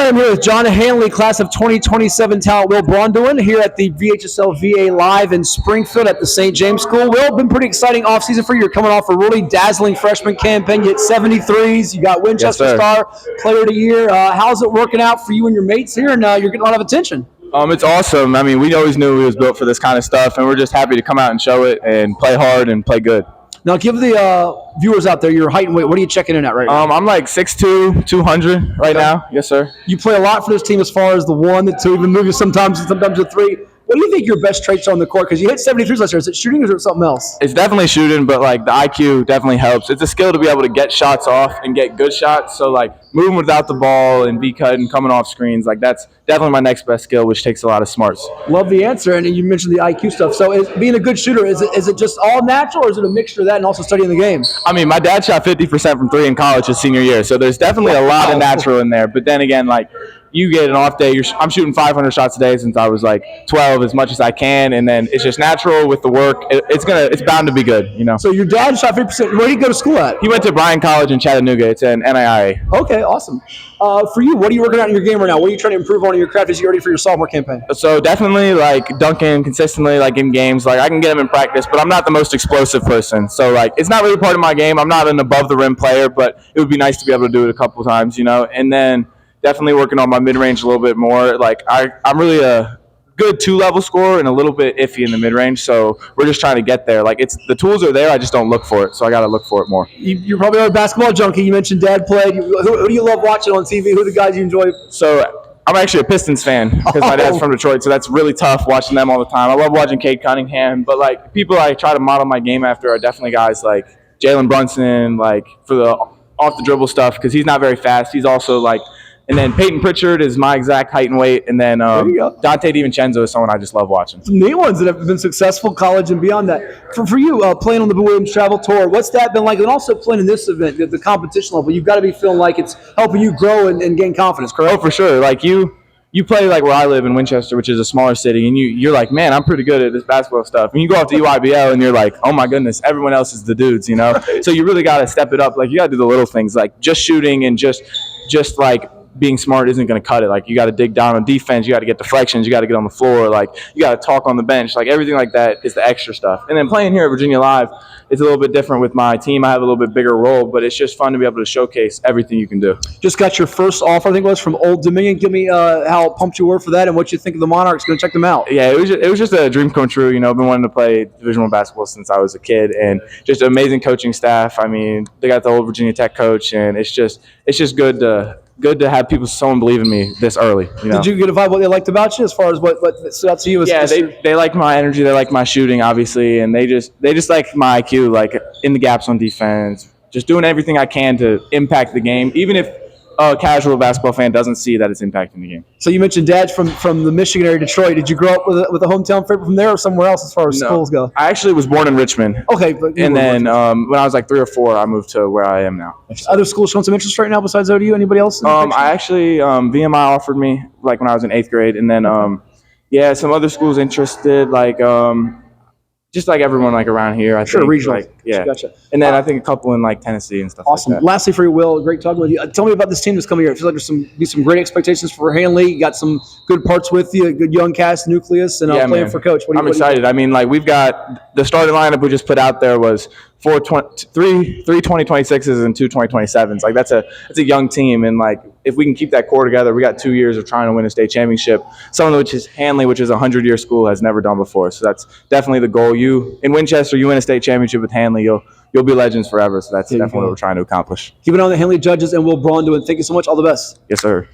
everyone. I'm here with John Handley, class of 2027 talent Will Braun-Duin, here at the VHSL VA Live in Springfield at the St. James School. Will, been pretty exciting offseason for you. You're coming off a really dazzling freshman campaign. You hit 73s. You got Winchester Star Player of the Year. How's it working out for you and your mates here? And you're getting a lot of attention. It's awesome. I mean, we always knew we was built for this kind of stuff, and we're just happy to come out and show it and play hard and play good. Now, give the viewers out there your height and weight. What are you checking in at right now? I'm like 6'2", 200 right now. Yes, sir. You play a lot for this team as far as the 1, the 2, even move you sometimes the 3. What do you think your best traits are on the court? Because you hit 73s last year. Is it shooting or is it something else? It's definitely shooting, but like the IQ definitely helps. It's a skill to be able to get shots off and get good shots. So like moving without the ball and be cut and coming off screens, like that's definitely my next best skill, which takes a lot of smarts. Love the answer, and you mentioned the IQ stuff. So being a good shooter, is it just all natural, or is it a mixture of that and also studying the game? I mean, my dad shot 50% from 3 in college his senior year, so there's definitely a lot of natural in there. But then again, like you get an off day, I'm shooting 500 shots a day since I was like 12, as much as I can, and then it's just natural with the work. It's bound to be good, you know. So your dad shot 50%. Where did he go to school at? He went to Bryan College in Chattanooga. It's an NAIA. Okay, awesome. For you, what are you working on in your game right now? What are you trying to improve on in your craft as you get ready for your sophomore campaign? So definitely like dunking consistently, like in games. Like I can get them in practice, but I'm not the most explosive person. So like it's not really part of my game. I'm not an above the rim player, but it would be nice to be able to do it a couple of times, you know. And then definitely working on my mid-range a little bit more. Like I'm really a good 2-level scorer and a little bit iffy in the mid-range, so we're just trying to get there. Like the tools are there, I just don't look for it, so I got to look for it more. You probably are a basketball junkie. You mentioned Dad played. Who do you love watching on TV? Who are the guys you enjoy? So I'm actually a Pistons fan because my dad's from Detroit, so that's really tough watching them all the time. I love watching Cade Cunningham, but like people I try to model my game after are definitely guys like Jalen Brunson, like for the off the dribble stuff, because he's not very fast. He's also like. And then Peyton Pritchard is my exact height and weight. And then Dante DiVincenzo is someone I just love watching. Some neat ones that have been successful, college and beyond that. For you, playing on the Williams Travel Tour, what's that been like? And also playing in this event, the competition level, you've got to be feeling like it's helping you grow and gain confidence, correct? Oh, for sure. Like you play like where I live in Winchester, which is a smaller city, and you're like, man, I'm pretty good at this basketball stuff. And you go off to UIBL and you're like, oh my goodness, everyone else is the dudes, you know? Right. So you really got to step it up. Like you got to do the little things, like just shooting and just like being smart isn't going to cut it. Like you got to dig down on defense. You got to get deflections. You got to get on the floor. Like you got to talk on the bench. Like everything like that is the extra stuff. And then playing here at Virginia Live, it's a little bit different with my team. I have a little bit bigger role, but it's just fun to be able to showcase everything you can do. Just got your first offer, I think it was, from Old Dominion. Give me how pumped you were for that and what you think of the Monarchs. Going to check them out. Yeah, it was just a dream come true. You know, I've been wanting to play Division I basketball since I was a kid, and just an amazing coaching staff. I mean, they got the old Virginia Tech coach, and it's just good to have someone believe in me this early. You know? Did you get a vibe what they liked about you as far as what stood out to you? They like my energy, they like my shooting, obviously, and they just like my IQ, like in the gaps on defense, just doing everything I can to impact the game, even if a casual basketball fan doesn't see that it's impacting the game. So you mentioned Dad's from the Michigan area, Detroit. Did you grow up with a hometown favorite from there or somewhere else as far as schools go? I actually was born in Richmond. Okay. And then when I was like 3 or 4, I moved to where I am now. Other schools showing some interest right now besides ODU? Anybody else? I actually, VMI offered me like when I was in 8th grade. And then, some other schools interested, like just like everyone like around here, I think. Regional. Like, yeah. Gotcha. And then I think a couple in like Tennessee and stuff awesome. like that. Lastly for you, Will, great talking with you. Tell me about this team that's coming here. I feel like there's some great expectations for Handley. You got some good parts with you, a good young cast nucleus, and playing for coach. I'm excited. I mean, like we've got the starting lineup we just put out there was 3 2026s and 2 2027s. Like that's a young team, and like if we can keep that core together, we got 2 years of trying to win a state championship. Something which is Handley, which is a 100-year school, has never done before. So that's definitely the goal. You in Winchester, you win a state championship with Handley, you'll be legends forever. So that's definitely what we're trying to accomplish. Keep it on the Handley judges and Will Braun-Duin. Thank you so much. All the best. Yes, sir.